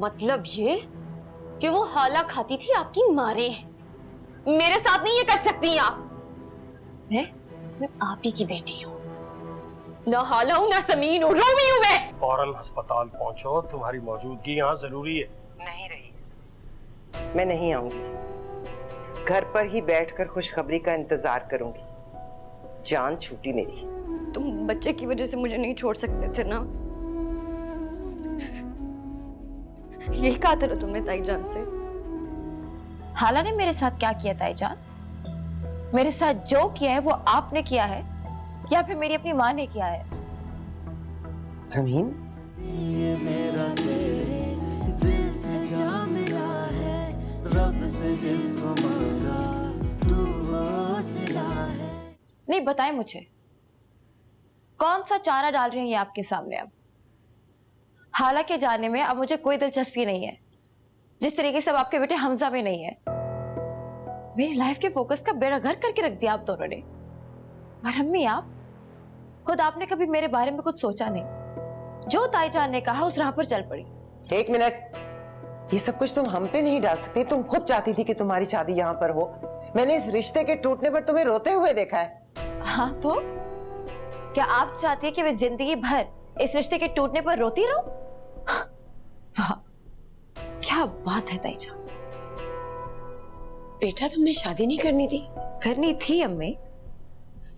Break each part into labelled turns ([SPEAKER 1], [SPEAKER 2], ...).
[SPEAKER 1] मतलब ये कि वो हाला खाती थी आपकी मारे। मेरे साथ नहीं ये कर सकती आप। मैं आप ही की बेटी हूँ, ना हाला हूँ ना समीन हूँ, रोमी हूँ मैं।
[SPEAKER 2] फौरन अस्पताल पहुंचो, तुम्हारी मौजूदगी यहाँ जरूरी है।
[SPEAKER 3] नहीं रईस, मैं नहीं आऊंगी। घर पर ही बैठकर खुशखबरी का इंतजार करूंगी। जान छूटी मेरी।
[SPEAKER 1] तुम बच्चे की वजह से मुझे नहीं छोड़ सकते थे ना? यही कहा था तुमने ताईजान से।
[SPEAKER 4] हाला ने मेरे साथ क्या किया ताईजान? मेरे साथ जो किया है वो आपने किया है या फिर मेरी अपनी माँ ने किया है?
[SPEAKER 3] समीन,
[SPEAKER 5] ये मेरा तेरे दिल से जा मिला है, रब से जिसको मांगा तू वो सिला है।
[SPEAKER 4] नहीं, बताएं मुझे कौन सा चारा डाल रही हैं ये आपके सामने? अब हाला के जाने में अब मुझे कोई दिलचस्पी नहीं है, जिस तरीके से अब आपके बेटे हमजा में नहीं है। मेरी लाइफ के फोकस का बेड़ा गर्क करके रख दिया आप दोनों ने। और अम्मी, आप खुद आपने कभी मेरे बारे में कुछ सोचा नहीं। जो ताईजान ने कहा उस राह पर चल पड़ी।
[SPEAKER 3] एक मिनट, ये सब कुछ तुम हम पे नहीं डाल सकती। तुम खुद चाहती थी कि तुम्हारी शादी यहाँ पर हो। मैंने इस रिश्ते के टूटने पर तुम्हें रोते हुए देखा है।
[SPEAKER 4] हाँ तो क्या आप चाहती है कि मैं जिंदगी भर इस रिश्ते के टूटने पर रोती रहूं? वाह, क्या बात है ताईजान।
[SPEAKER 6] बेटा, तुमने शादी नहीं करनी थी?
[SPEAKER 4] करनी थी अम्मी,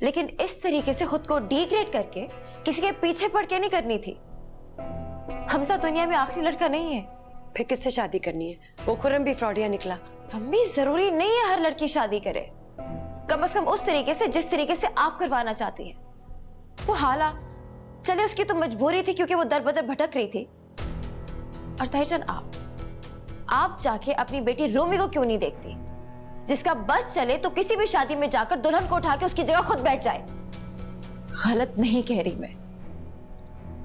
[SPEAKER 4] लेकिन इस तरीके से खुद को डिग्रेड करके किसी के पीछे पड़ के नहीं करनी थी। हमजा दुनिया में आखिरी लड़का नहीं है।
[SPEAKER 6] फिर किससे शादी करनी है? वो खुर्रम भी फ्रॉडिया निकला।
[SPEAKER 4] अम्मी, जरूरी नहीं है हर लड़की शादी करे, कम से कम उस तरीके से जिस तरीके से आप करवाना चाहती हैं। वो हाला, चले उसकी तो मजबूरी थी क्योंकि वो दर बदर भटक रही थी। और ताईजान, आप जाके अपनी बेटी रोमी को क्यों नहीं देखती, जिसका बस चले तो किसी भी शादी में जाकर दुल्हन को उठा के उसकी जगह खुद बैठ जाए। गलत नहीं कह रही मैं,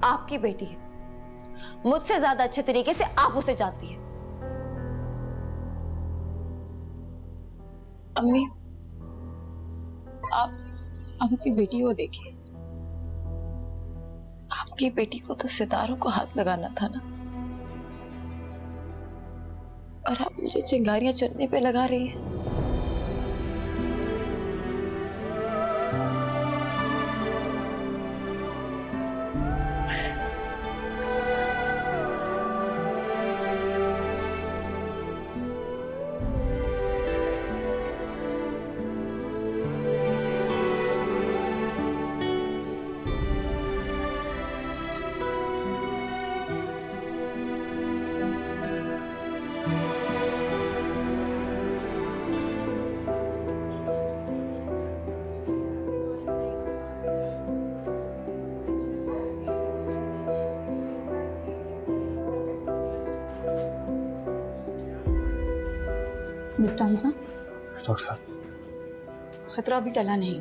[SPEAKER 4] आपकी बेटी है, मुझसे ज्यादा अच्छे तरीके से आप उसे जानती हैं।
[SPEAKER 6] अम्मी, आप अपनी बेटी को देखिए। आपकी बेटी को तो सितारों को हाथ लगाना था ना, और आप मुझे चिंगारियां चुनने पे लगा रही हैं।
[SPEAKER 7] मिस्टर हमजा,
[SPEAKER 2] डॉक्टर साहब,
[SPEAKER 7] खतरा अभी टला नहीं।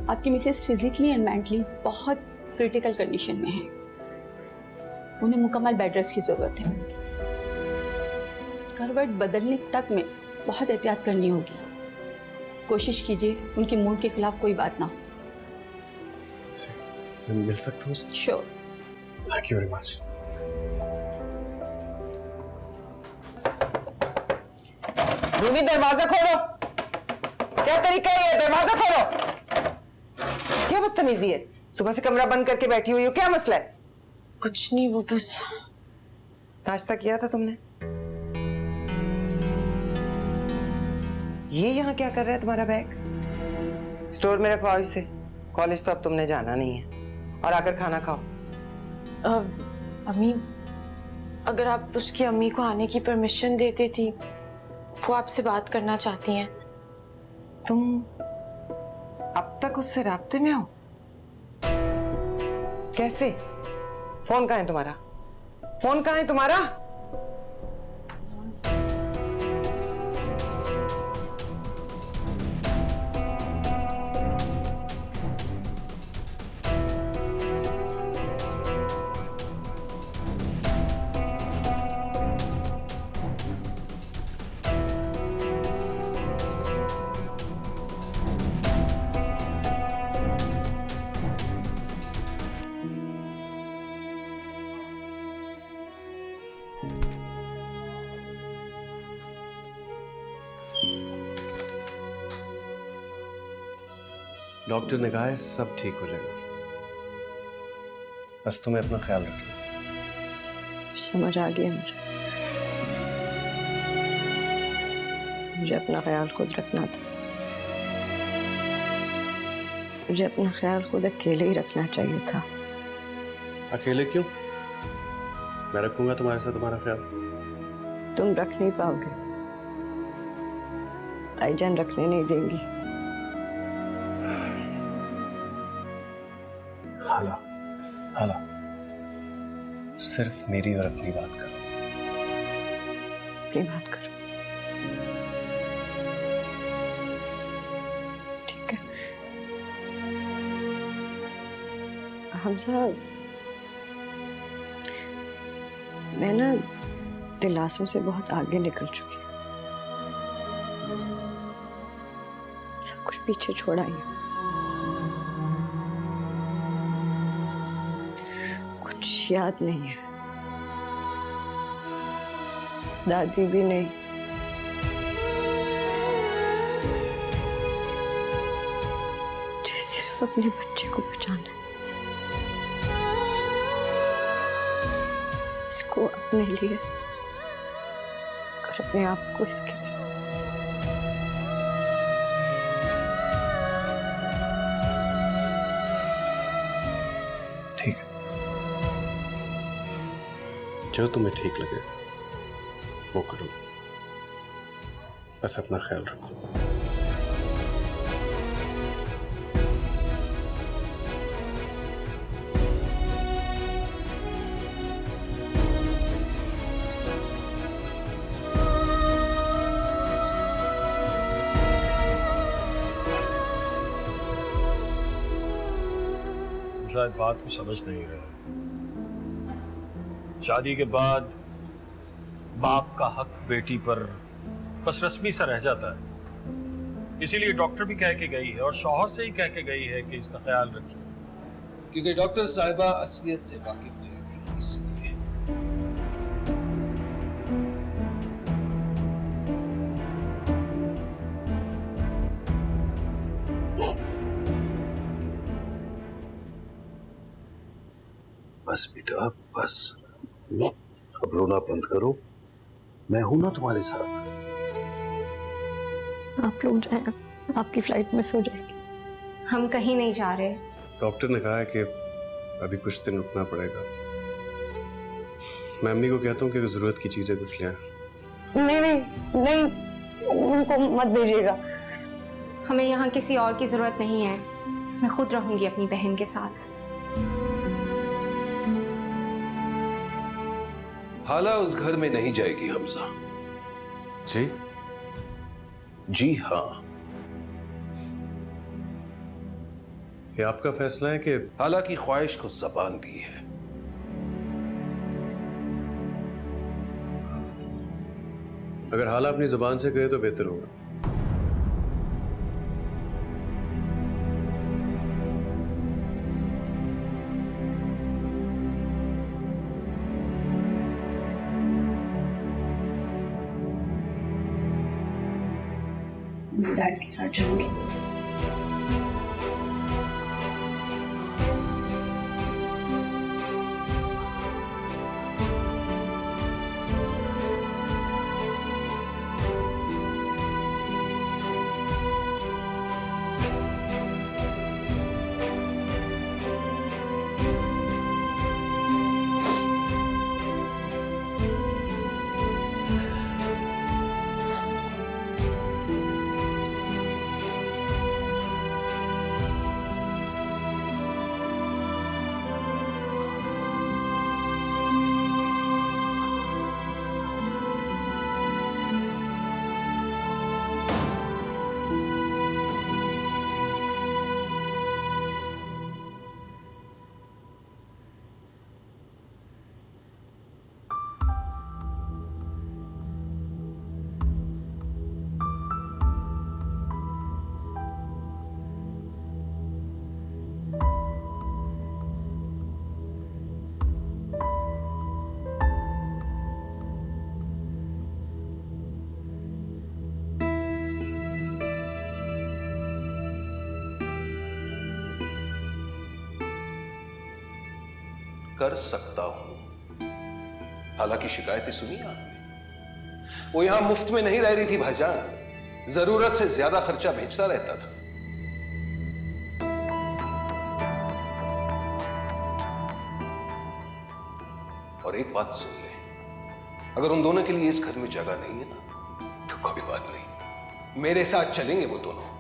[SPEAKER 7] आपकी मिसेस फिजिकली एंड मेंटली बहुत क्रिटिकल कंडीशन में है। उन्हें मुकम्मल बेड रेस्ट की जरूरत है। करवट बदलने तक में बहुत एहतियात करनी होगी। कोशिश कीजिए उनके मूड के खिलाफ कोई बात ना हो।
[SPEAKER 2] मैं मिल सकता हूँ?
[SPEAKER 7] Sure.
[SPEAKER 2] Thank you very much.
[SPEAKER 3] Rumi, दरवाजा खोलो। क्या तरीका है ये? दरवाजा खोलो। क्या बदतमीजी है? सुबह से कमरा बंद करके बैठी हुई हो, क्या मसला है?
[SPEAKER 6] कुछ नहीं, वो बस।
[SPEAKER 3] नाश्ता किया था तुमने? ये यहाँ क्या कर रहा है तुम्हारा बैग? स्टोर में रखवाओ इसे। कॉलेज तो अब तुमने जाना नहीं है। और आकर खाना खाओ।
[SPEAKER 6] अम्मी, अगर आप उसकी अम्मी को आने की परमिशन देती थी, वो आपसे बात करना चाहती हैं।
[SPEAKER 3] तुम अब तक उससे राब्ते में हो? कैसे? फोन कहाँ है तुम्हारा? फोन कहाँ है तुम्हारा?
[SPEAKER 8] डॉक्टर ने कहा है सब ठीक हो जाएगा, बस तुम्हें अपना ख्याल रखना।
[SPEAKER 9] समझ आ गया मुझे अपना ख्याल खुद रखना था। मुझे अपना ख्याल खुद अकेले ही रखना चाहिए था।
[SPEAKER 8] अकेले क्यों? मैं रखूंगा तुम्हारे साथ तुम्हारा ख्याल।
[SPEAKER 9] तुम रख नहीं पाओगे, ताईजान रखने नहीं देंगी।
[SPEAKER 8] हाला, हाला, सिर्फ मेरी और अपनी बात करो।
[SPEAKER 9] अपनी बात करो, ठीक है। हमजा, मैं ना दिलासों से बहुत आगे निकल चुकी हूँ। सब कुछ पीछे छोड़ आई हूँ। कुछ याद नहीं है, दादी भी नहीं। मुझे सिर्फ अपने बच्चे को बचाना है, इसको अपने लिए और अपने आप को इसके लिए।
[SPEAKER 8] ठीक है, जो तुम्हें ठीक लगे वो करो, बस अपना ख्याल रखो।
[SPEAKER 2] शायद बात को समझ नहीं रहे। शादी के बाद बाप का हक बेटी पर बस रस्मी सा रह जाता है। इसीलिए डॉक्टर भी कह के गई है और शौहर से ही कह के गई है कि इसका ख्याल रखिए।
[SPEAKER 10] क्योंकि डॉक्टर साहिबा असलियत से वाकिफ नहीं थी, इसलिए।
[SPEAKER 11] बस बेटा बस, अब रोना बंद करो, मैं हूं ना तुम्हारे साथ।
[SPEAKER 9] आप लोग जाएं, आपकी फ्लाइट मिस हो जाएगी।
[SPEAKER 12] हम कहीं नहीं जा रहे।
[SPEAKER 8] डॉक्टर ने कहा है कि अभी कुछ दिन रुकना पड़ेगा। मैं अम्मी को कहता हूँ कि जरूरत की चीजें कुछ ले आए।
[SPEAKER 9] नहीं नहीं नहीं, उनको मत भेजिएगा।
[SPEAKER 12] हमें यहाँ किसी और की जरूरत नहीं है, मैं खुद रहूंगी अपनी बहन के साथ।
[SPEAKER 11] हाला उस घर में नहीं जाएगी हमजा।
[SPEAKER 8] जी?
[SPEAKER 11] जी हाँ।
[SPEAKER 8] ये आपका फैसला है कि
[SPEAKER 11] हाला की ख्वाहिश को जबान दी है।
[SPEAKER 8] अगर हाला अपनी जुबान से कहे तो बेहतर होगा।
[SPEAKER 9] मैं डैड के साथ जाऊंगी।
[SPEAKER 10] कर सकता हूं। हालांकि शिकायतें सुनी आपने, वो यहां मुफ्त में नहीं रह रही थी भाईजान, जरूरत से ज्यादा खर्चा भेजता रहता था। और एक बात सुन ले, अगर उन दोनों के लिए इस घर में जगह नहीं है ना, तो कोई बात नहीं, मेरे साथ चलेंगे वो दोनों।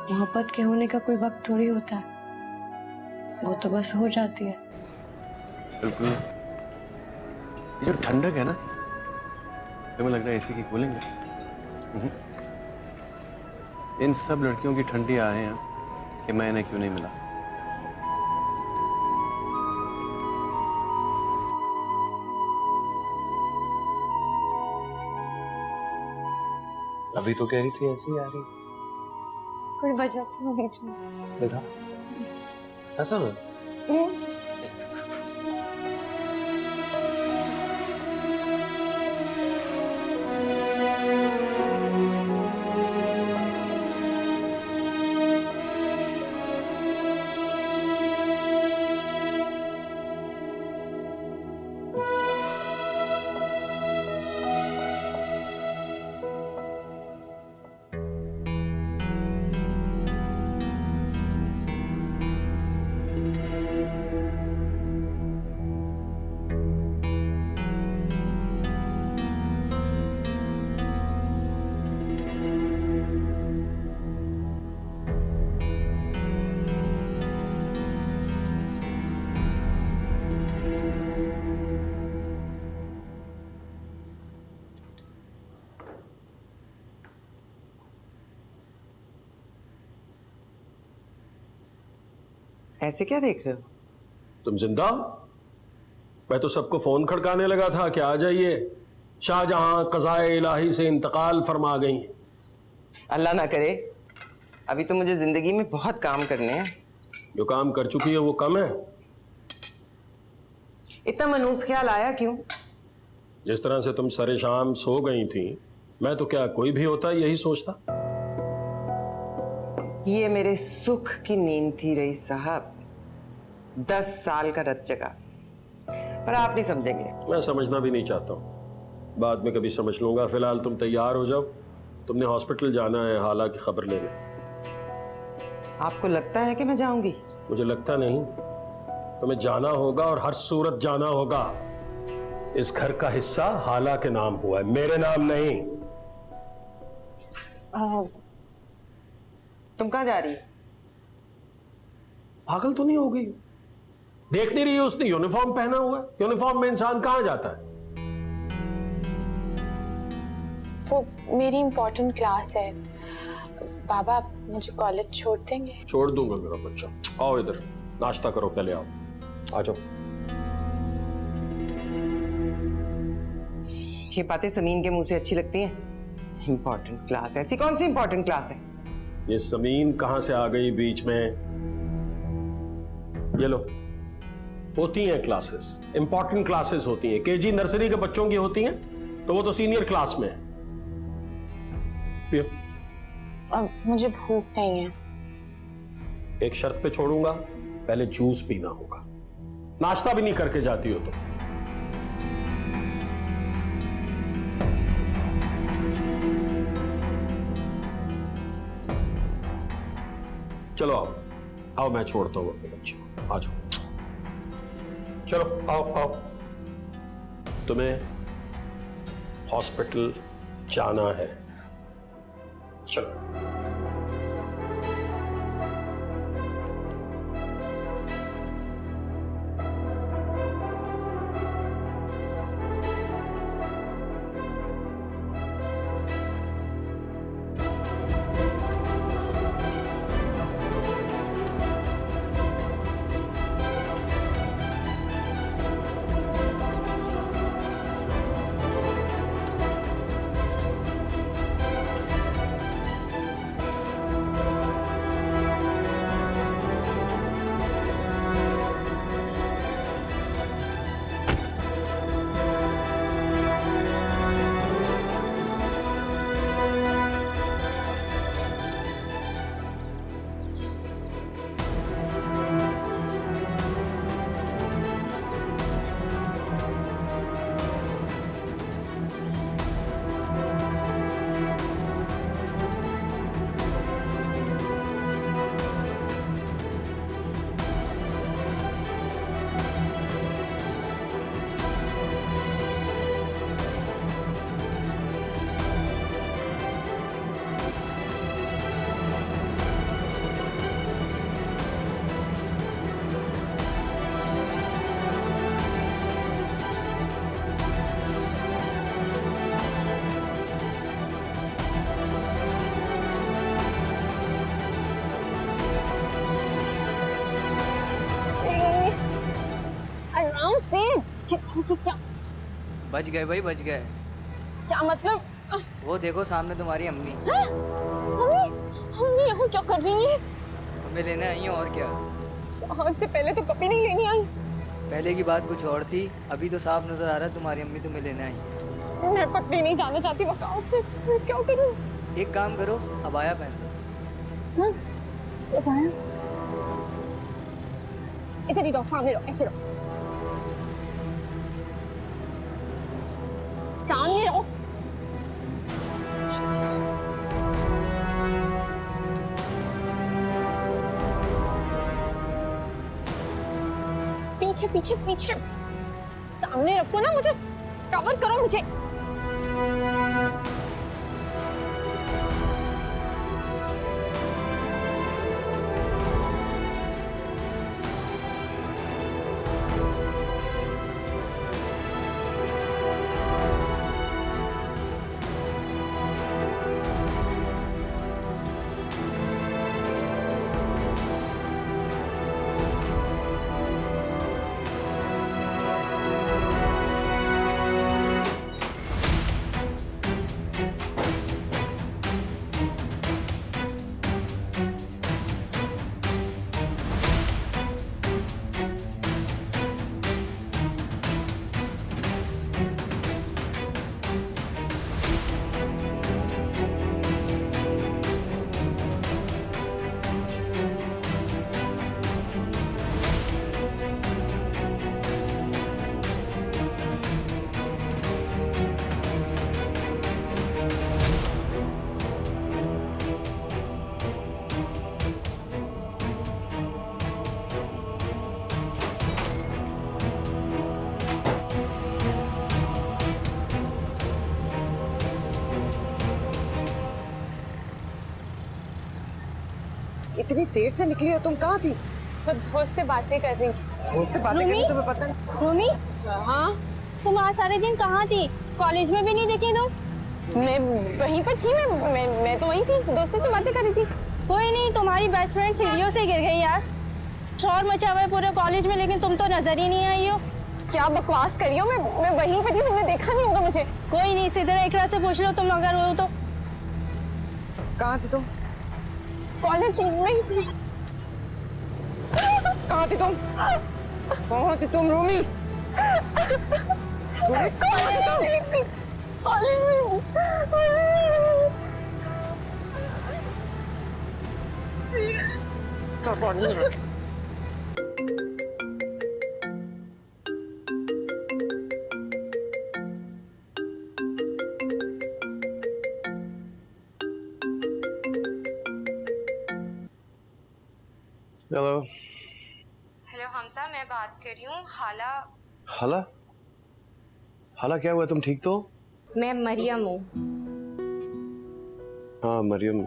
[SPEAKER 9] मोहब्बत के होने का कोई वक्त थोड़ी होता है, वो तो बस हो जाती है।
[SPEAKER 8] बिल्कुल। ये जो ठंडक है ना, हमें लग रहा है एसी की कूलिंग है। इन सब लड़कियों की ठंडी आहें हैं कि मैं इन्हें क्यों नहीं मिला। अभी तो कह रही थी ऐसी आ रही,
[SPEAKER 9] कोई वजह तो होनी चाहिए।
[SPEAKER 8] देखा ऐसा ना।
[SPEAKER 3] ऐसे क्या देख रहे हो?
[SPEAKER 2] तुम जिंदा हो? मैं तो सबको फोन खड़काने लगा था कि आ जाइए, शाहजहां क़ज़ाए इलाही से इंतकाल फरमा गई।
[SPEAKER 3] अल्लाह ना करे, अभी तो मुझे जिंदगी में बहुत काम करने हैं।
[SPEAKER 2] जो काम कर चुकी है वो कम है।
[SPEAKER 3] इतना मनूस ख्याल आया क्यों?
[SPEAKER 2] जिस तरह से तुम सरे शाम सो गई थी, मैं तो क्या कोई भी होता यही सोचता।
[SPEAKER 3] ये मेरे सुख की नींद थी रईस साहब, 10 साल का रत जगा, पर आप नहीं समझेंगे।
[SPEAKER 2] मैं समझना भी नहीं चाहता हूँ, बाद में कभी समझ लूंगा। फिलहाल तुम तैयार हो जाओ, तुमने हॉस्पिटल जाना है हाला की खबर लेने।
[SPEAKER 3] आपको लगता है कि मैं जाऊंगी?
[SPEAKER 2] मुझे लगता नहीं, तुम्हें जाना होगा और हर सूरत जाना होगा। इस घर का हिस्सा हाला के नाम हुआ है, मेरे नाम नहीं।
[SPEAKER 3] तुम कहाँ जा रही हो?
[SPEAKER 2] पागल तो नहीं हो गई? देख नहीं रही हो, उसने यूनिफॉर्म पहना हुआ है। यूनिफॉर्म में इंसान कहाँ जाता है?
[SPEAKER 6] वो मेरी इंपॉर्टेंट क्लास है। बाबा मुझे कॉलेज छोड़ देंगे?
[SPEAKER 2] छोड़ दूंगा मेरा बच्चा। आओ इधर, नाश्ता करो, पहले आओ, आ जाओ।
[SPEAKER 3] ये बातें समीन के मुंह से अच्छी लगती हैं? Important class? ऐसी कौन सी इंपॉर्टेंट क्लास है?
[SPEAKER 2] ये समीन कहां से आ गई बीच में? ये लो, होती हैं क्लासेस, इंपॉर्टेंट क्लासेस होती हैं। केजी नर्सरी के बच्चों की होती हैं, तो वो तो सीनियर क्लास में है।
[SPEAKER 6] अब मुझे भूख नहीं है।
[SPEAKER 2] एक शर्त पे छोड़ूंगा, पहले जूस पीना होगा। नाश्ता भी नहीं करके जाती हो तो। चलो आओ, आओ मैं छोड़ता हूँ अपने बच्चे को, आ जाओ। चलो आओ आओ, तुम्हें हॉस्पिटल जाना है।
[SPEAKER 10] चलो।
[SPEAKER 13] बच गए भाई, बच गए।
[SPEAKER 1] क्या मतलब?
[SPEAKER 13] वो देखो सामने तुम्हारी अम्मी।
[SPEAKER 1] अम्मी, अम्मी यहाँ क्या कर रही है?
[SPEAKER 13] तुम्हें लेने आई है और क्या।
[SPEAKER 1] आज से पहले तो कभी नहीं लेने आई।
[SPEAKER 13] पहले की बात कुछ और थी, अभी तो साफ नजर आ रहा है तुम्हारी अम्मी तुम्हें लेने आई है।
[SPEAKER 1] मैं पकड़ी नहीं जाना चाहती वकास में, मैं क्या करूँ?
[SPEAKER 13] एक काम करो, अबाया पहन लो।
[SPEAKER 1] अबाया? इधर ही रहो, सामने रहो, ऐसे रहो। सामने रहो। पीछे पीछे पीछे, सामने रखो ना, मुझे कवर करो मुझे।
[SPEAKER 3] इतनी देर से निकली हो, तुम कहाँ थी?
[SPEAKER 1] खुद दोस्त से बातें कर रही थी।
[SPEAKER 3] दोस्त से बातें करनी तुम्हें पता नहीं?
[SPEAKER 1] रूमी? हाँ? तुम आज सारे दिन कहाँ थी? कॉलेज में भी नहीं दिखी तुम? मैं वहीं पर थी, मैं तो वहीं थी, दोस्तों से बातें कर रही थी।
[SPEAKER 14] कोई नहीं, तुम्हारी बेस्ट फ्रेंड सीढ़ियों से गिर गई यार। शोर मचा हुआ है पूरे कॉलेज में, लेकिन तुम तो नजर ही नहीं आई हो।
[SPEAKER 1] क्या बकवास करी हो? मैं वहीं पर थी, तुमने देखा नहीं होगा मुझे।
[SPEAKER 14] कोई नहीं, सीधे इकरा से पूछ लो तुम अगर हो तो।
[SPEAKER 3] कहाँ थी तुम?
[SPEAKER 1] कॉलेज में ही थी।
[SPEAKER 3] कहाँ थी तुम? कहाँ थी तुम रूमी? रूमी कहाँ थी तुम?
[SPEAKER 1] कॉलेज में थी।
[SPEAKER 8] हेलो।
[SPEAKER 12] हेलो हमजा, मैं बात कर रही हूँ। हाला?
[SPEAKER 8] हाला? हाला क्या हुआ, तुम ठीक तो?
[SPEAKER 12] मैं मरियम हूँ।
[SPEAKER 8] हाँ मरियम,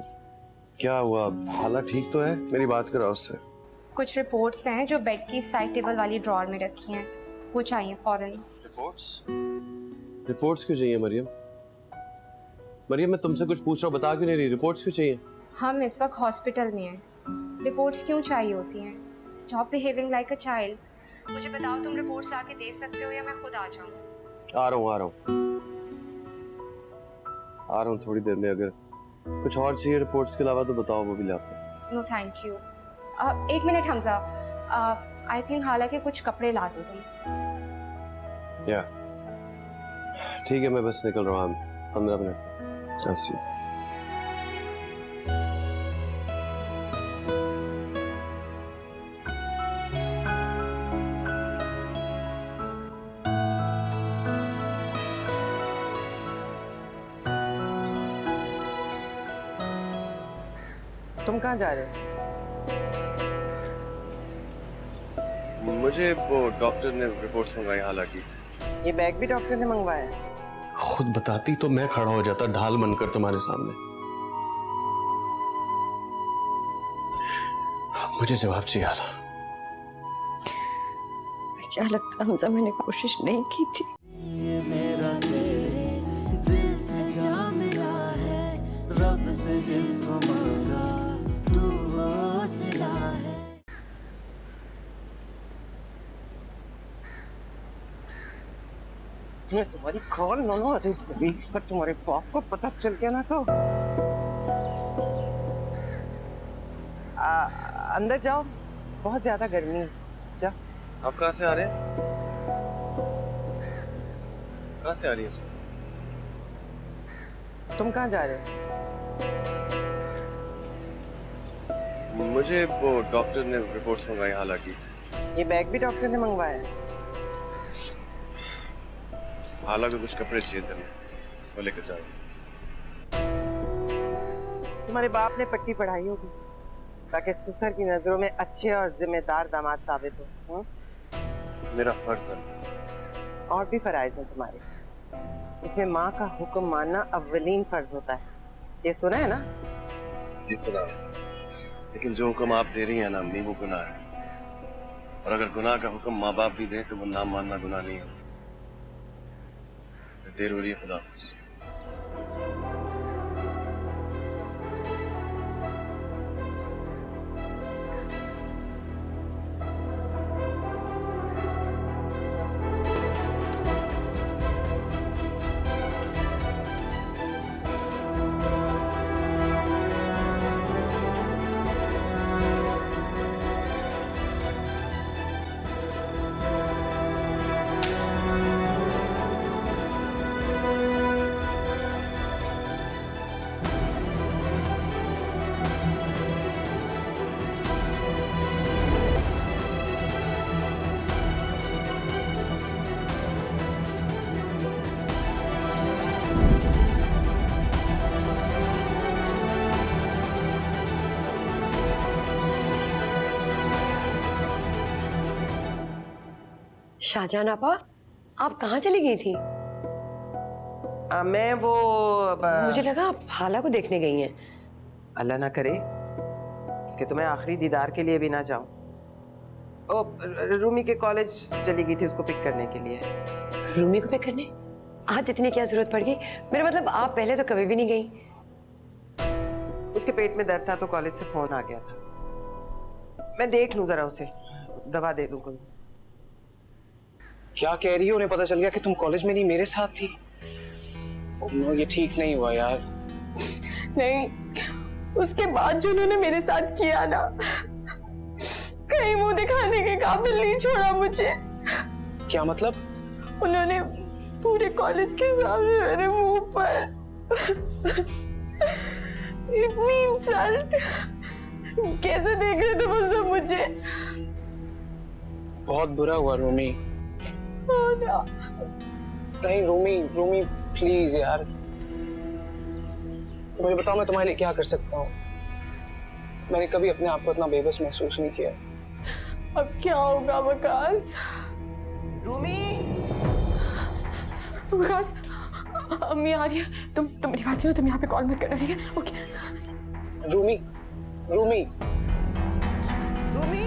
[SPEAKER 8] क्या हुआ? हाला ठीक तो है? मेरी बात करो उससे।
[SPEAKER 12] कुछ रिपोर्ट्स हैं जो बेड की साइड टेबल वाली ड्रॉअर में रखी हैं, वो चाहिए फौरन।
[SPEAKER 8] रिपोर्ट्स? रिपोर्ट्स क्यों चाहिए मरियम? मरियम मैं तुमसे कुछ पूछ रहा हूँ, बता क्यों नहीं रही? रिपोर्ट्स क्यों चाहिए?
[SPEAKER 12] हम इस वक्त हॉस्पिटल में हैं, रिपोर्ट्स क्यों चाहिए होती हैं? Stop behaving like a child. मुझे बताओ तुम रिपोर्ट्स आके दे सकते हो या मैं खुद आ जाऊँ?
[SPEAKER 8] आ रहा हूँ थोड़ी देर में। अगर कुछ और चाहिए रिपोर्ट्स के अलावा तो बताओ, वो भी लाते हैं।
[SPEAKER 12] No thank you. एक मिनट हमजा, आई थिंक हालांकि कुछ कपड़े ला दो तुम।
[SPEAKER 8] या ठीक है, मैं बस निकल रहा हूँ, 15 मिनट। ऐसी
[SPEAKER 3] तुम कहाँ जा रहे हो?
[SPEAKER 8] मुझे वो डॉक्टर ने रिपोर्ट्स मंगाई हालांकि।
[SPEAKER 3] ये बैग भी डॉक्टर ने मंगवाया?
[SPEAKER 8] खुद बताती तो मैं खड़ा हो जाता ढाल बनकर तुम्हारे सामने। मुझे जवाब चाहिए हाला।
[SPEAKER 9] क्या लगता है हमजा, मैंने कोशिश नहीं की थी?
[SPEAKER 5] ये मेरा तेरे दिल से जा मिला है, रब से जिसको मांगा तू वो सिला है।
[SPEAKER 3] मैं तुम्हारी कॉल ना अरे पर तुम्हारे बाप को पता चल गया ना तो अंदर जाओ, बहुत ज्यादा गर्मी है। जाओ।
[SPEAKER 8] आप कहाँ से आ रहे हैं? कहाँ से आ रही है?
[SPEAKER 3] तुम कहाँ जा रहे हो?
[SPEAKER 8] मुझे वो डॉक्टर ने रिपोर्ट्स मंगाई हालांकि।
[SPEAKER 3] ये बैग भी डॉक्टर ने मंगवाया?
[SPEAKER 8] हालांकि कुछ कपड़े चाहिए थे, वो लेकर जा रहा हूँ।
[SPEAKER 3] तुम्हारे बाप ने पट्टी पढ़ाई होगी ताकि ससुर की नजरों में अच्छे और जिम्मेदार दामाद साबित हो।
[SPEAKER 8] मेरा फर्ज है।
[SPEAKER 3] और भी फराइज है तुम्हारे, जिसमें माँ का हुक्म मानना अव्वलीन फर्ज होता है। ये सुना है ना?
[SPEAKER 8] जी सुना, लेकिन जो हुक्म आप दे रही हैं ना अम्मी, वो गुनाह है। और अगर गुनाह का हुक्म माँ बाप भी दे तो वो ना मानना गुनाह नहीं होता। देर हो रही है, खुदा हाफिज़।
[SPEAKER 9] शाहजहान आपा, आप कहाँ चली गई थी?
[SPEAKER 3] मैं वो
[SPEAKER 9] मुझे लगा आप हाला को देखने गई हैं।
[SPEAKER 3] अल्लाह ना करे उसके तो मैं आखिरी दीदार के लिए भी ना जाऊं। ओ रूमी के कॉलेज चली गई थी उसको पिक करने के लिए।
[SPEAKER 9] रूमी को पिक करने? आज इतनी क्या जरूरत पड़ गई? मेरा मतलब आप पहले तो कभी भी नहीं गई।
[SPEAKER 3] उसके पेट में दर्द था तो कॉलेज से फोन आ गया था। मैं देख लूं जरा, उसे दवा दे दूं कोई।
[SPEAKER 15] क्या कह रही हो? उन्हें पता चल गया कि तुम कॉलेज में नहीं मेरे साथ थी। नो, ये ठीक नहीं हुआ यार।
[SPEAKER 6] नहीं, उसके बाद जो उन्होंने मेरे साथ किया ना, कहीं मुंह दिखाने के काबिल नहीं छोड़ा मुझे।
[SPEAKER 15] क्या मतलब?
[SPEAKER 6] उन्होंने पूरे कॉलेज के सामने मेरे मुंह पर इतनी इंसल्ट कैसे देख रहे थे वो सब मुझे।
[SPEAKER 15] बहुत बुरा हुआ रूमी।
[SPEAKER 6] ना।
[SPEAKER 15] नहीं रूमी प्लीज यार, मुझे बताओ मैं तुम्हारे लिए क्या कर सकता हूँ। मैंने कभी अपने आप को इतना बेबस महसूस नहीं किया।
[SPEAKER 6] अब क्या होगा वकास?
[SPEAKER 3] रूमी,
[SPEAKER 6] वकास अम्मी आ रही है, तुम मेरी बात सुनो, तुम यहाँ पे कॉल मत करना, ठीक है? ओके।
[SPEAKER 3] रूमी, रूमी, रूमी।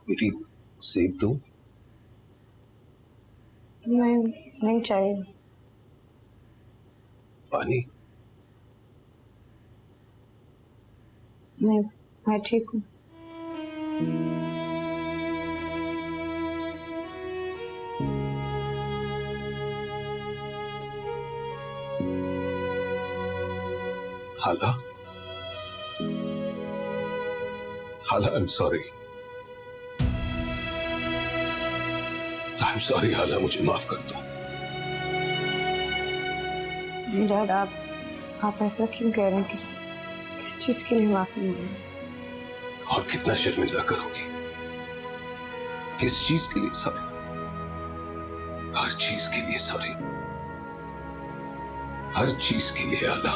[SPEAKER 11] बेटी सेब दो।
[SPEAKER 9] नहीं चाहिए।
[SPEAKER 11] पानी?
[SPEAKER 9] नहीं, मैं ठीक हूँ।
[SPEAKER 11] हाला, हाला, I am sorry. I am sorry हाला, मुझे माफ कर दो।
[SPEAKER 9] डैड, आप ऐसा क्यों कह रहे हैं? किस चीज के लिए माफी मांगे?
[SPEAKER 11] और कितना शर्मिंदा करोगी? किस चीज के लिए सॉरी? हर चीज के लिए सॉरी, हर चीज के लिए हाला।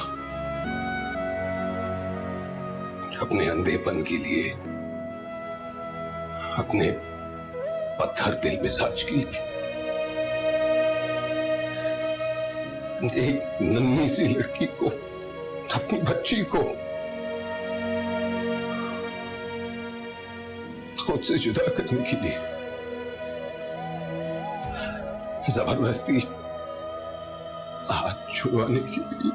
[SPEAKER 11] अपने अंधेपन के लिए, अपने पत्थर दिल मिजाज के लिए, एक नन्ही सी लड़की को, अपनी बच्ची को खुद से जुदा करने के लिए, जबरदस्ती हाथ छुड़वाने के लिए।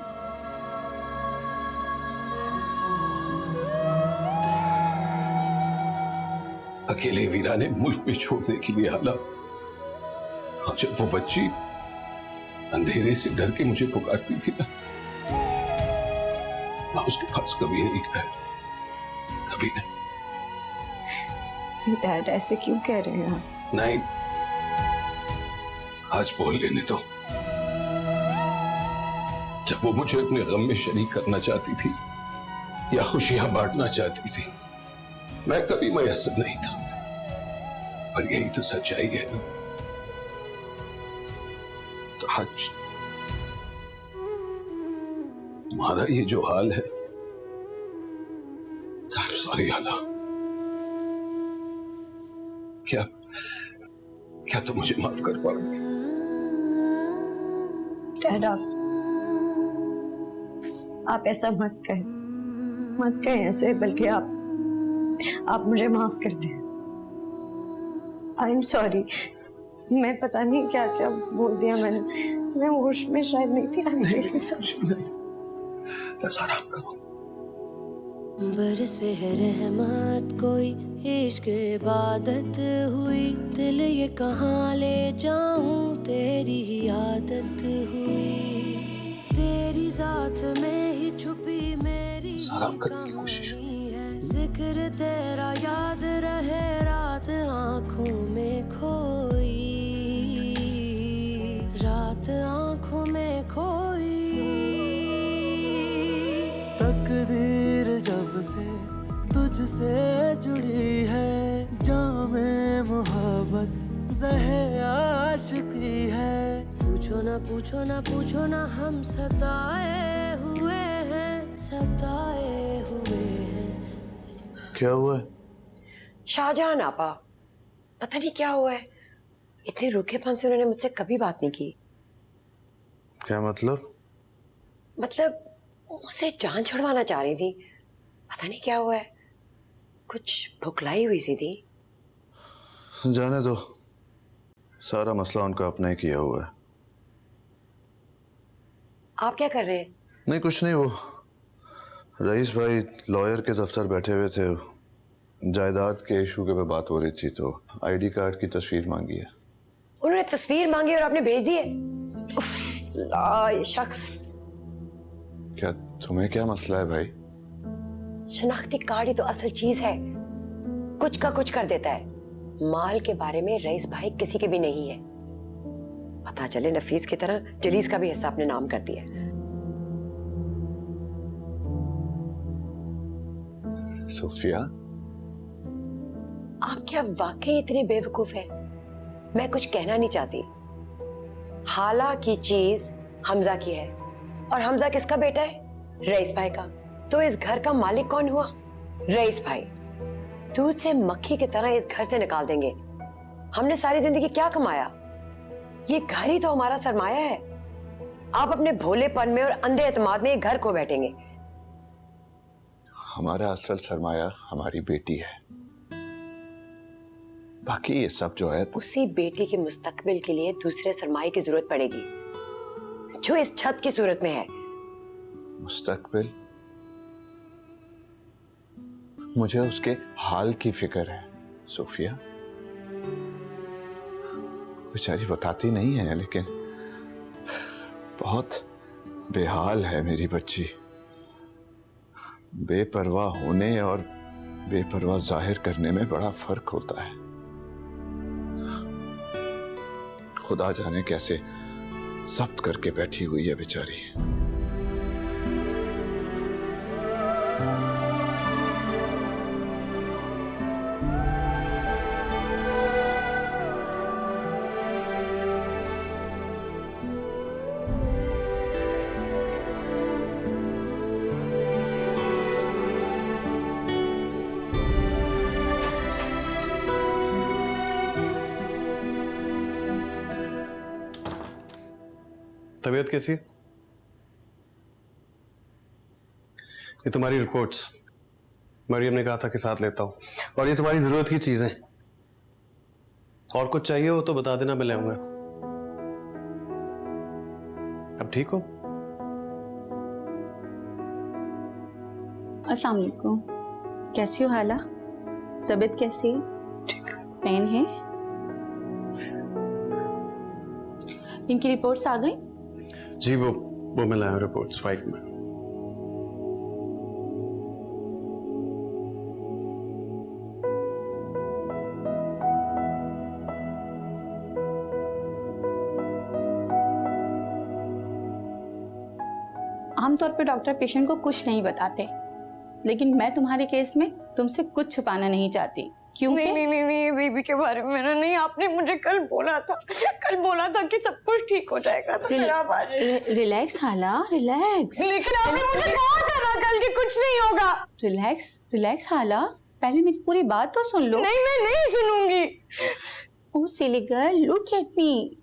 [SPEAKER 11] अकेले वीराने मुल्क में छोड़ने के लिए हाला। और जब वो बच्ची अंधेरे से डर के मुझे पुकारती थी ना, मैं उसके पास कभी नहीं गया, कभी नहीं।
[SPEAKER 9] डैड, ऐसे क्यों कह रहे हैं आप?
[SPEAKER 11] नहीं, आज बोल लेने दो। जब वो मुझे अपने गम में शरीक करना चाहती थी या खुशियां बांटना चाहती थी, मैं कभी मयस्सर नहीं था। पर यही तो सच्चाई है ना। तो आज तुम्हारा ये जो हाल है, आई एम सॉरी हाला। क्या तुम मुझे माफ कर पाओगे?
[SPEAKER 9] डैड, आप ऐसा मत कहें ऐसे, बल्कि आप मुझे माफ कर दें। I am sorry. मैं पता नहीं क्या क्या बोल दिया मैंने, मैं होश में शायद नहीं थी। I am really sorry.
[SPEAKER 11] बस आराम करो।
[SPEAKER 5] बरसे है रहमत कोई, इश्क इबादत हुई, दिल ये कहाँ ले जाऊं, तेरी ही आदत हुई, तेरी जात में ही छुपी मेरी
[SPEAKER 11] आराम करने की कोशिश।
[SPEAKER 5] जिक्र तेरा याद रहे रात आंखों में खोई, रात आंखों में खोई।
[SPEAKER 16] तकदीर जब से तुझसे जुड़ी है, जामे मोहब्बत ज़हे आशिकी है।
[SPEAKER 5] पूछो ना पूछो ना पूछो ना, हम सताए हुए हैं, सताए हुए हैं।
[SPEAKER 8] क्या हुआ है?
[SPEAKER 17] शाहजहान आपा, पता नहीं क्या हुआ है, इतने रूखेपन से उन्होंने मुझसे कभी बात नहीं की।
[SPEAKER 8] क्या मतलब?
[SPEAKER 17] मतलब मुझसे जान छुड़वाना चाह रही थी, पता नहीं क्या हुआ है, कुछ भुखलाई हुई सी थी।
[SPEAKER 8] जाने दो, सारा मसला उनका अपना ही किया हुआ है।
[SPEAKER 17] आप क्या कर रहे हैं?
[SPEAKER 8] नहीं, कुछ नहीं। वो रईस भाई लॉयर के दफ्तर बैठे हुए थे, जायदाद के इशू के पे बात हो रही थी, तो आईडी कार्ड की तस्वीर मांगी है।
[SPEAKER 17] उन्होंने तस्वीर मांगी और आपने भेज दी है? उफ, ला, ये शख्स।
[SPEAKER 8] क्या तुम्हें क्या मसला है भाई?
[SPEAKER 17] शनाख्ती कार्ड ही तो असल चीज है, कुछ का कुछ कर देता है। माल के बारे में रईस भाई किसी के भी नहीं है, पता चले नफीस की तरह जलीस का भी हिस्सा अपने नाम कर दिया।
[SPEAKER 8] सोफिया,
[SPEAKER 17] आप क्या वाकई इतने बेवकूफ हैं? मैं कुछ कहना नहीं चाहती, हाला की चीज हमजा की है, और हमजा किसका बेटा है? रईस भाई का। तो इस घर का मालिक कौन हुआ? रईस भाई। दूध से मक्खी की तरह इस घर से निकाल देंगे। हमने सारी जिंदगी क्या कमाया? ये घर ही तो हमारा सरमाया है। आप अपने भोलेपन में और अंधे एतमाद में ये घर खो बैठेंगे।
[SPEAKER 11] हमारा असल सरमाया हमारी बेटी है, बाकी ये सब जो है
[SPEAKER 17] उसी बेटी के मुस्तकबिल के लिए दूसरे सरमाए की जरूरत पड़ेगी, जो इस छत की सूरत में है।
[SPEAKER 11] मुस्तकबिल? मुझे उसके हाल की फिक्र है सोफिया। बेचारी बताती नहीं है, लेकिन बहुत बेहाल है मेरी बच्ची। बेपरवाह होने और बेपरवाह जाहिर करने में बड़ा फर्क होता है। खुदा जाने कैसे जब्त करके बैठी हुई है बेचारी।
[SPEAKER 8] तबीयत कैसी है? ये तुम्हारी रिपोर्ट्स मरियम ने कहा था कि साथ लेता हूं, और ये तुम्हारी जरूरत की चीजें। और कुछ चाहिए हो तो बता देना, मैं ले आऊंगा। अब ठीक हो?
[SPEAKER 7] अस्सलाम वालेकुम। कैसी हो हाला? तबीयत कैसी है? ठीक है। पेन है? इनकी रिपोर्ट्स आ गई?
[SPEAKER 8] जी वो मैं लाया रिपोर्ट्स फाइल में।
[SPEAKER 7] आमतौर पे डॉक्टर पेशेंट को कुछ नहीं बताते, लेकिन मैं तुम्हारे केस में तुमसे कुछ छुपाना नहीं चाहती। क्यों?
[SPEAKER 9] नहीं बेबी के बारे में नहीं, आपने मुझे कल बोला था कि सब कुछ ठीक हो जाएगा। तो फिर आप आज
[SPEAKER 7] रिलैक्स हाला, रिलैक्स।
[SPEAKER 9] लेकिन आपने मुझे कहा था ना कल कि कुछ नहीं होगा।
[SPEAKER 7] रिलैक्स हाला, पहले मेरी पूरी बात तो सुन लो।
[SPEAKER 9] नहीं, मैं नहीं सुनूंगी।
[SPEAKER 7] Oh silly girl, look at me.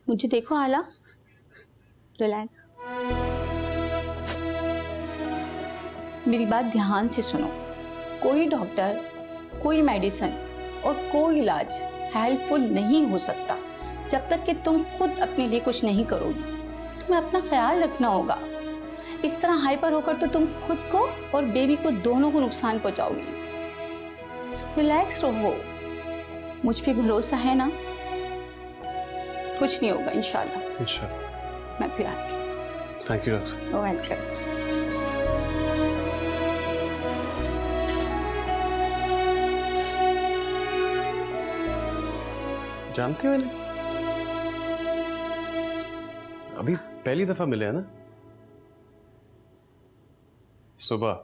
[SPEAKER 7] मुझे देखो हाला, रिलैक्स। मेरी बात ध्यान से सुनो। कोई डॉक्टर, कोई मेडिसिन और कोई इलाज हेल्पफुल नहीं हो सकता जब तक कि तुम खुद अपने लिए कुछ नहीं करोगी। तुम्हें अपना ख्याल रखना होगा। इस तरह हाइपर होकर तो तुम खुद को और बेबी को दोनों को नुकसान पहुंचाओगी। रिलैक्स रहो, मुझ पे भरोसा है ना? कुछ नहीं होगा इंशाल्लाह।
[SPEAKER 8] इंशाल्लाह।
[SPEAKER 7] मैं फिर आती हूँ।
[SPEAKER 8] Thank you doctor.
[SPEAKER 7] वेलकम।
[SPEAKER 8] जानते हो इन्हें? अभी पहली दफा मिले हैं ना? सुबह।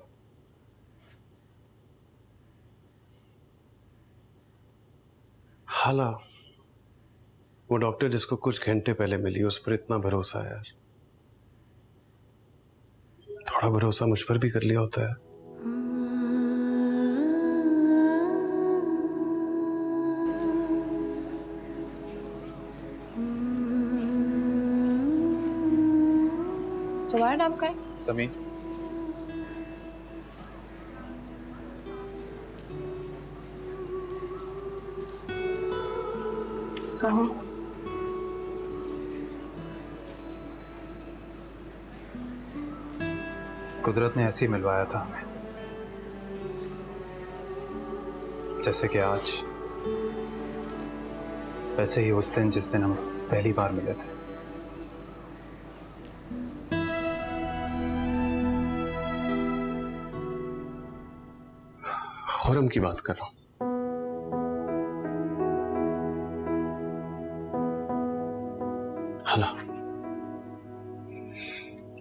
[SPEAKER 8] हाला, वो डॉक्टर जिसको कुछ घंटे पहले मिली, उस पर इतना भरोसा है यार। थोड़ा भरोसा मुझ पर भी कर लिया होता है।
[SPEAKER 12] तुम्हारा नाम क्या है?
[SPEAKER 15] समीर।
[SPEAKER 12] कहो।
[SPEAKER 15] कुदरत ने ऐसे ही मिलवाया था हमें, जैसे कि आज, वैसे ही उस दिन जिस दिन हम पहली बार मिले थे।
[SPEAKER 8] खुरम की बात कर रहा हूं। हाला,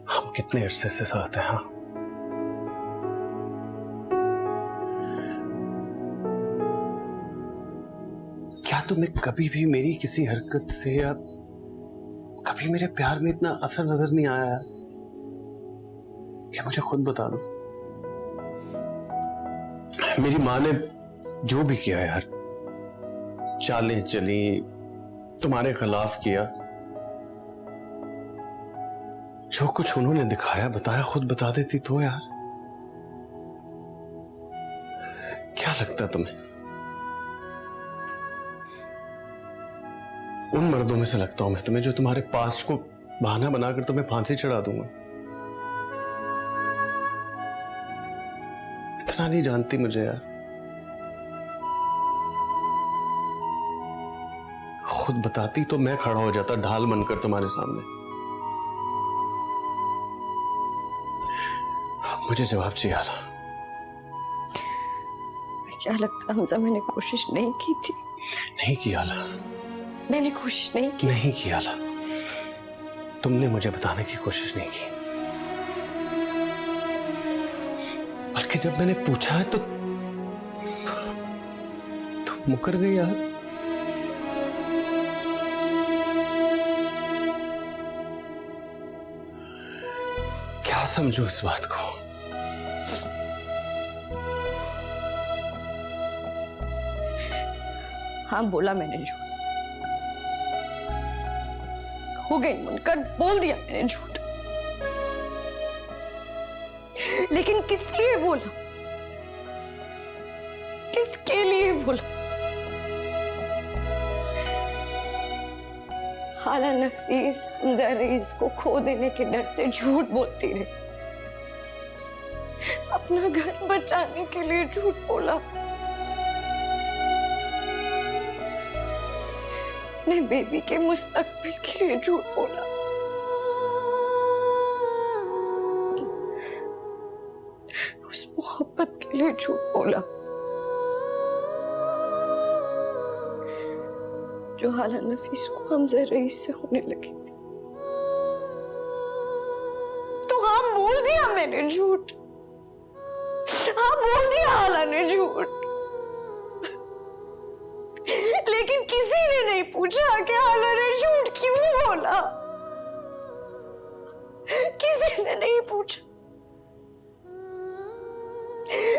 [SPEAKER 8] हम कितने अरसे से साथ हैं। हाँ, क्या तुम्हें कभी भी मेरी किसी हरकत से या कभी मेरे प्यार में इतना असर नजर नहीं आया यार। क्या मुझे खुद बता दो, मेरी माँ ने जो भी किया यार, चालें चली, तुम्हारे खिलाफ किया, जो कुछ उन्होंने दिखाया बताया खुद बता देती तो यार। क्या लगता तुम्हें उन मर्दों में से लगता हूं मैं तुम्हें जो तुम्हारे पास को बहाना बनाकर तुम्हें फांसी चढ़ा दूंगा? इतना नहीं जानती मुझे यार। खुद बताती तो मैं खड़ा हो जाता ढाल बनकर तुम्हारे सामने। मुझे जवाब चाहिए आला।
[SPEAKER 9] क्या लगता हमजा मैंने कोशिश नहीं की थी?
[SPEAKER 8] नहीं की आला,
[SPEAKER 9] मैंने कोशिश नहीं की।
[SPEAKER 8] नहीं की आला, तुमने मुझे बताने की कोशिश नहीं की, बल्कि जब मैंने पूछा है तो मुकर गई यार। क्या समझो इस बात को?
[SPEAKER 9] हाँ बोला मैंने झूठ, हो गई मुनकर, बोल दिया मैंने झूठ। लेकिन किस लिए बोला, किसके लिए बोला? हाला नफीस हमजा रईस को खो देने के डर से झूठ बोलती रही, अपना घर बचाने के लिए झूठ बोला, अपने बेबी के मुस्तकबिल के लिए झूठ बोला, उस मोहब्बत के लिए झूठ बोला जो हाला नफीस को हमजा रईस से होने लगी थी। तो हाँ बोल दिया मैंने झूठ, हाँ बोल दिया हाला ने झूठ, लेकिन किसी ने नहीं पूछा कि हाला ने झूठ क्यों बोला। किसी ने नहीं पूछा,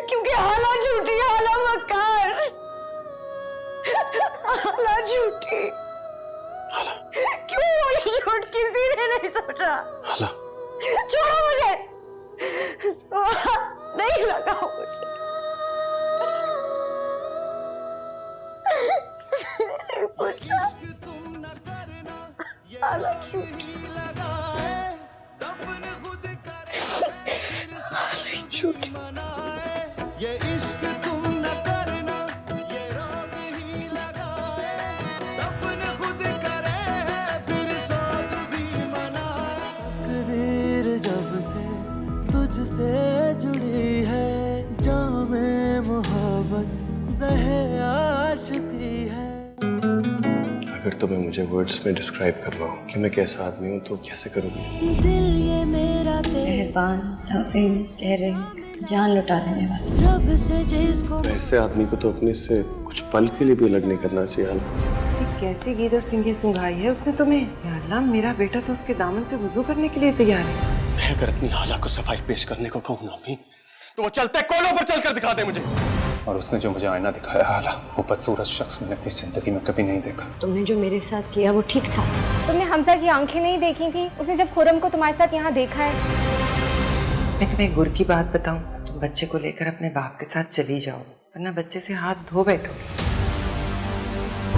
[SPEAKER 9] क्योंकि हाला झूठी, हाला मक्कार, हाला झूठी।
[SPEAKER 8] हाला
[SPEAKER 9] क्यों बोली झूठ, किसी ने नहीं सोचा।
[SPEAKER 8] हाला
[SPEAKER 9] छोड़ो मुझे, नहीं लगा मुझे, हाला झूठी, झूठी।
[SPEAKER 16] ये इश्क तुम न करना, ये रोग ही लगाए, दफन खुद करे फिर सोग भी मनाए। तकदीर जब से तुझसे जुड़ी है, जामे मोहब्बत ज़हे आशिकी है।
[SPEAKER 8] अगर तुम्हें मुझे वर्ड्स में डिस्क्राइब करना हो कि मैं कैसा आदमी हूँ तो कैसे करोगी?
[SPEAKER 9] दिल ये मेरा मेहरबान, हफीज, जान लुटा देने वाला, रब से जिसको।
[SPEAKER 8] ऐसे आदमी को तो अपने से कुछ पल के लिए भी अलग नहीं करना चाहिए।
[SPEAKER 3] ये कैसी गीदड़ सिंगी सुंघाई है उसने तुम्हें? या अल्लाह, मेरा बेटा तो उसके दामन से वुजू करने के लिए तैयार है।
[SPEAKER 8] मैं अगर अपनी हाला को सफाई पेश करने को कहूँ ना भी, तो वो चलते कोलों पर चलकर दिखा दे मुझे।
[SPEAKER 15] और उसने जो मुझे आईना दिखाया हाला, वो बदसूरत शख्स मैंने अपनी जिंदगी में कभी नहीं देखा।
[SPEAKER 9] तुमने जो मेरे साथ किया वो ठीक था।
[SPEAKER 12] तुमने हमजा की आंखें नहीं देखी थी उसने जब खुर्रम को तुम्हारे साथ यहाँ देखा है?
[SPEAKER 3] मैं तुम्हें एक गुर की बात बताऊं, तुम बच्चे को लेकर अपने बाप के साथ चली जाओ, वरना बच्चे से हाथ धो बैठो।